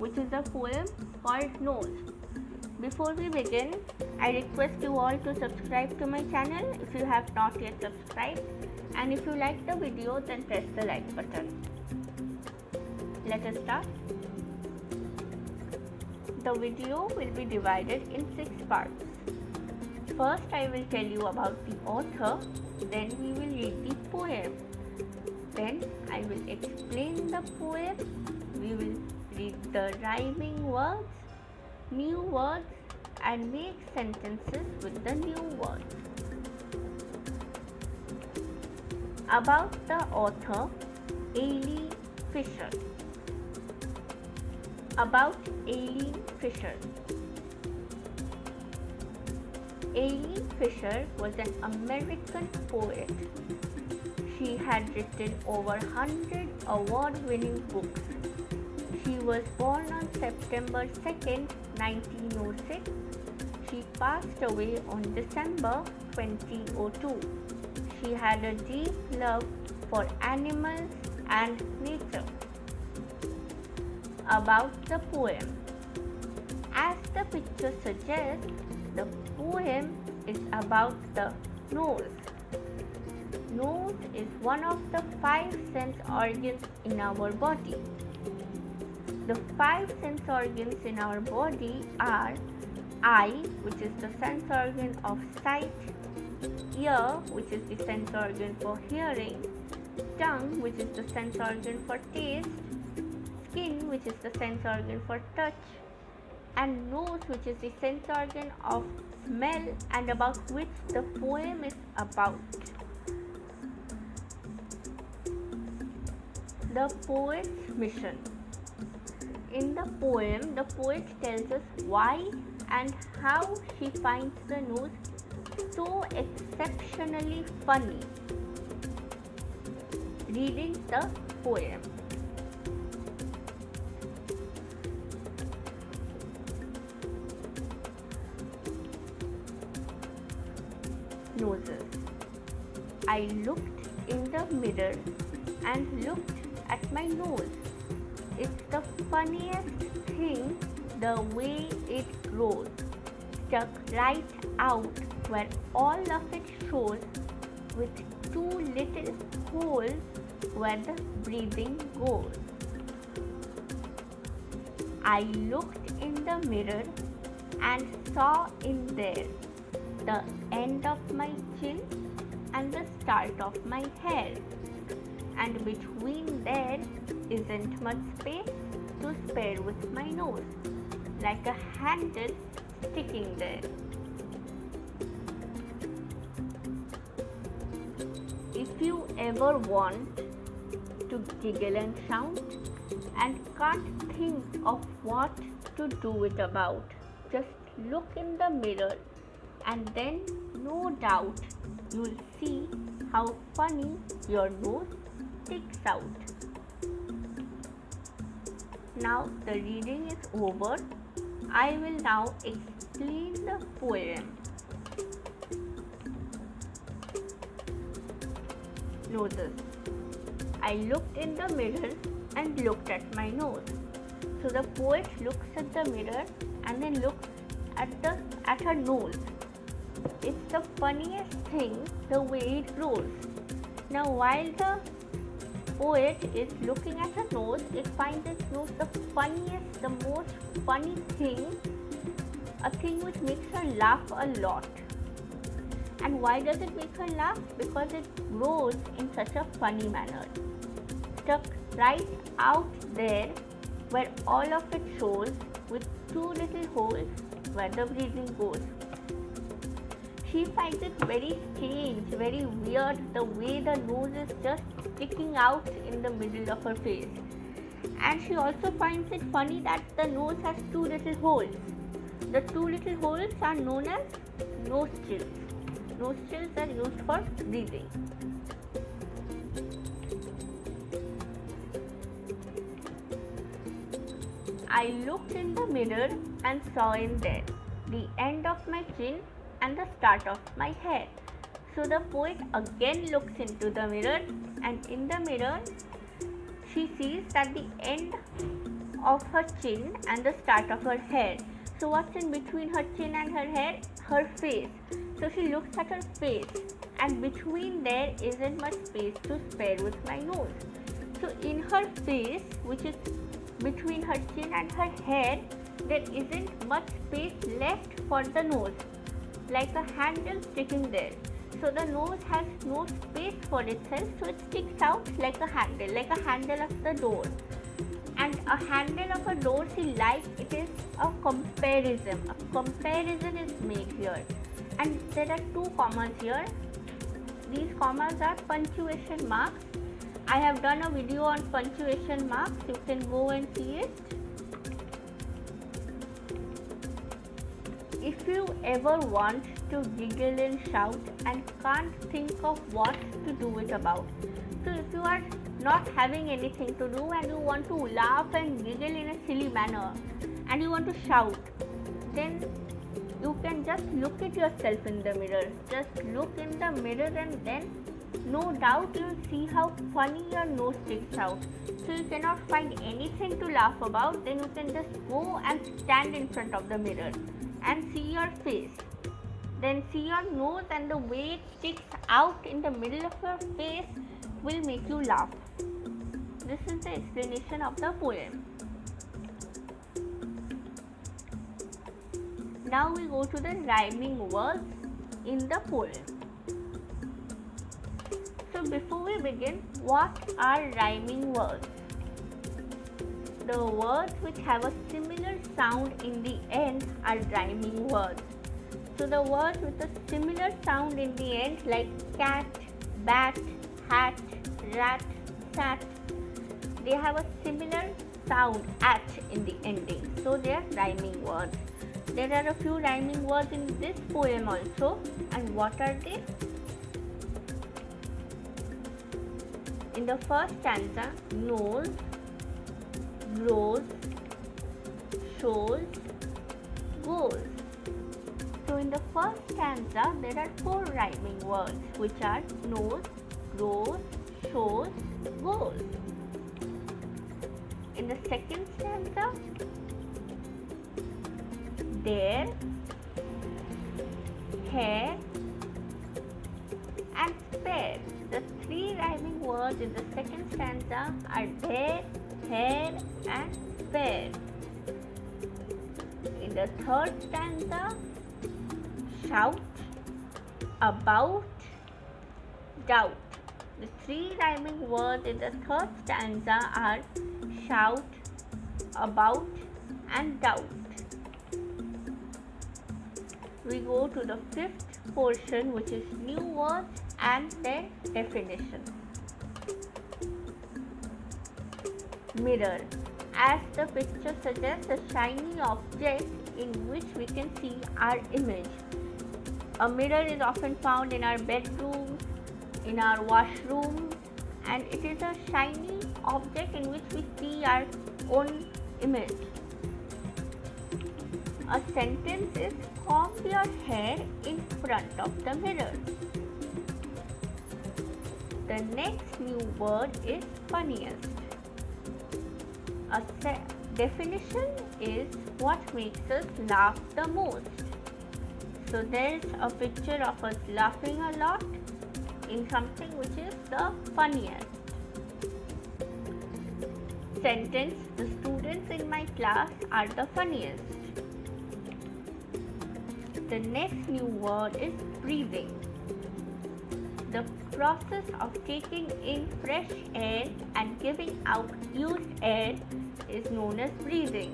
which is a poem called Nose. Before we begin, I request you all to subscribe to my channel if you have not yet subscribed, and if you like the video then press the like button. Let us start. The video will be divided in 6 parts. First, I will tell you about the author, then we will read the poem. Then I will explain the poem, we will read the rhyming words, new words, and make sentences with the new words. About the author, Aileen Fisher. About Aileen Fisher. Aileen Fisher was an American poet. She had written over 100 award-winning books. She was born on September 2nd, 1906. She passed away on December 2002. She had a deep love for animals and nature. About the poem. As the picture suggests, the poem is about the nose. Nose is one of the 5 sense organs in our body. The 5 sense organs in our body are eye, which is the sense organ of sight, ear, which is the sense organ for hearing, tongue, which is the sense organ for taste, skin, which is the sense organ for touch, and nose, which is the sense organ of smell and about which the poem is about. The poet's mission. In the poem, the poet tells us why and how she finds the nose so exceptionally funny. Reading the poem. Noses. I looked in the mirror and looked at my nose. It's the funniest thing, the way it grows, stuck right out where all of it shows, with 2 little holes where the breathing goes. I looked in the mirror and saw in there the end of my chin and the start of my hair, and between there isn't much space to spare with my nose, like a handle sticking there. If you ever want to giggle and shout and can't think of what to do it about, just look in the mirror and then no doubt you'll see how funny your nose sticks out. Now the reading is over. I will now explain the poem. Noses. I looked in the mirror and looked at my nose. So the poet looks at the mirror and then looks at her nose. It's the funniest thing, the way it grows. Now while the poet is looking at her nose, it finds its nose the funniest, the most funny thing, a thing which makes her laugh a lot. And why does it make her laugh? Because it grows in such a funny manner, stuck right out there where all of it shows, with 2 little holes where the breathing goes. She finds it very strange, very weird, the way the nose is just sticking out in the middle of her face. And she also finds it funny that the nose has 2 little holes. The 2 little holes are known as nostrils. Nostrils are used for breathing. I looked in the mirror and saw in there the end of my chin and the start of my hair. So the poet again looks into the mirror, and in the mirror she sees that the end of her chin and the start of her hair. So what's in between her chin and her hair? Her face. So she looks at her face, and between there isn't much space to spare with my nose. So in her face, which is between her chin and her hair, there isn't much space left for the nose, like a handle sticking there. So the nose has no space for itself, so it sticks out like a handle of the door. And a handle of a door, see, like it is a comparison. A comparison is made here. And there are two commas here. These commas are punctuation marks. I have done a video on punctuation marks. You can go and see it. If you ever want to giggle and shout and can't think of what to do it about, so if you are not having anything to do and you want to laugh and giggle in a silly manner and you want to shout, then you can just look at yourself in the mirror. Just look in the mirror and then no doubt you'll see how funny your nose sticks out. So you cannot find anything to laugh about, then you can just go and stand in front of the mirror and see your face. Then see your nose, and the way it sticks out in the middle of your face will make you laugh. This is the explanation of the poem. Now we go to the rhyming words in the poem. So before we begin, what are rhyming words? The words which have a similar sound in the end are rhyming words. So the words with a similar sound in the end, like cat, bat, hat, rat, sat, they have a similar sound at in the ending. So they are rhyming words. There are a few rhyming words in this poem also. And what are they? In the first stanza, nose, grows, shows, goes. So in the first stanza, there are four rhyming words, which are nose, grows, shows, goes. In the second stanza, there, hair, and spare. The three rhyming words in the second stanza are there, hair, and spare. In the third stanza, shout, about, doubt. The three rhyming words in the third stanza are shout, about, and doubt. We go to the fifth portion, which is new words and their definition. Mirror. As the picture suggests, a shiny object in which we can see our image. A mirror is often found in our bedrooms, in our washrooms, and it is a shiny object in which we see our own image. A sentence is comb your hair in front of the mirror. The next new word is funniest. A definition is what makes us laugh the most. So there is a picture of us laughing a lot in something which is the funniest. Sentence: the students in my class are the funniest. The next new word is breathing. The process of taking in fresh air and giving out used air is known as breathing.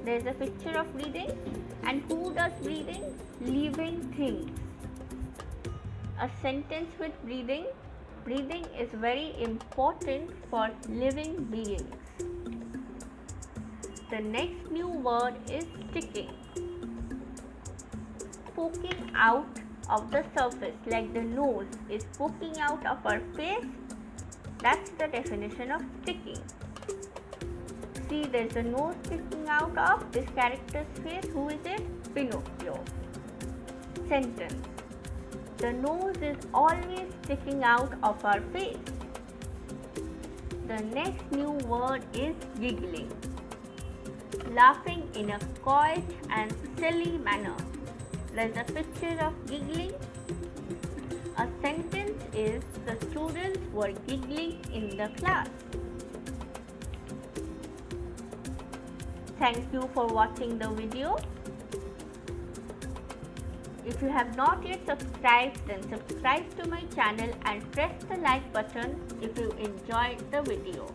There is a picture of breathing, and who does breathing? Living things. A sentence with breathing. Breathing is very important for living beings. The next new word is sticking. Poking out of the surface, like the nose is poking out of our face. That's the definition of sticking. See, there's a nose sticking out of this character's face. Who is it? Pinocchio. Sentence: the nose is always sticking out of our face. The next new word is giggling. Laughing in a quiet and silly manner. There's a picture of giggling. A sentence is the students were giggling in the class. Thank you for watching the video. If you have not yet subscribed, then subscribe to my channel and press the like button if you enjoyed the video.